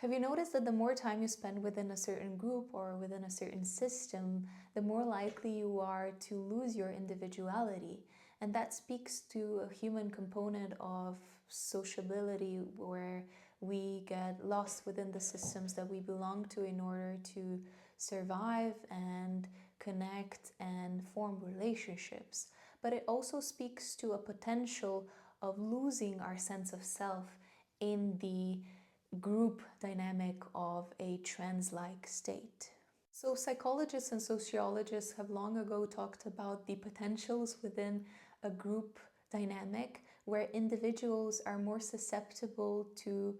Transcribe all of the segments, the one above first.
Have you noticed that the more time you spend within a certain group or within a certain system, the more likely you are to lose your individuality? And that speaks to a human component of sociability where we get lost within the systems that we belong to in order to survive and connect and form relationships. But it also speaks to a potential of losing our sense of self in the group dynamic of a trance-like state. So psychologists and sociologists have long ago talked about the potentials within a group dynamic where individuals are more susceptible to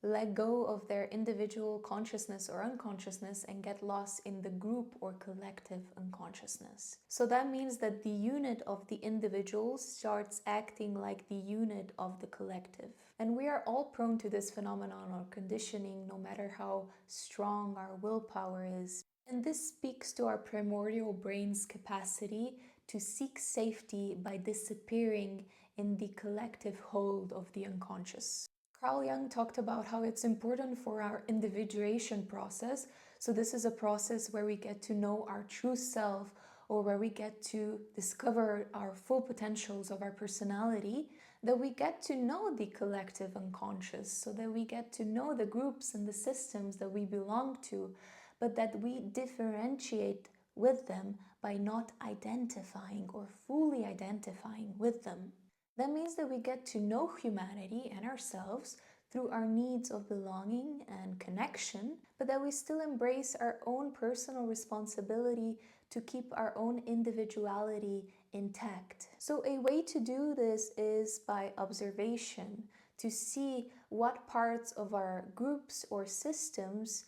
let go of their individual consciousness or unconsciousness and get lost in the group or collective unconsciousness. So that means that the unit of the individual starts acting like the unit of the collective. And we are all prone to this phenomenon or conditioning, no matter how strong our willpower is. And this speaks to our primordial brain's capacity to seek safety by disappearing in the collective hold of the unconscious. Carl Jung talked about how it's important for our individuation process. So this is a process where we get to know our true self, or where we get to discover our full potentials of our personality, that we get to know the collective unconscious, so that we get to know the groups and the systems that we belong to, but that we differentiate with them by not identifying or fully identifying with them. That means that we get to know humanity and ourselves through our needs of belonging and connection, but that we still embrace our own personal responsibility to keep our own individuality intact. So a way to do this is by observation, to see what parts of our groups or systems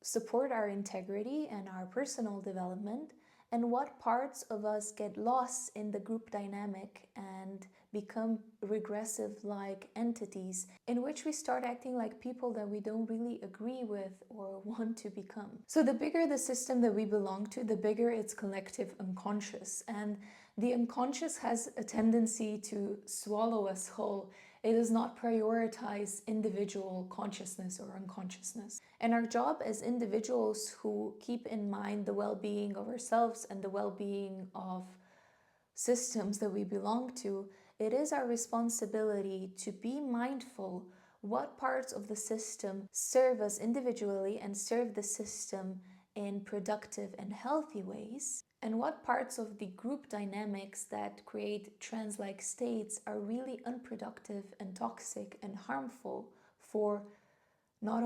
support our integrity and our personal development, and what parts of us get lost in the group dynamic and become regressive-like entities in which we start acting like people that we don't really agree with or want to become. So the bigger the system that we belong to, the bigger its collective unconscious. And the unconscious has a tendency to swallow us whole. It does not prioritize individual consciousness or unconsciousness. And our job as individuals who keep in mind the well-being of ourselves and the well-being of systems that we belong to, it is our responsibility to be mindful what parts of the system serve us individually and serve the system in productive and healthy ways, and what parts of the group dynamics that create trance-like states are really unproductive and toxic and harmful for not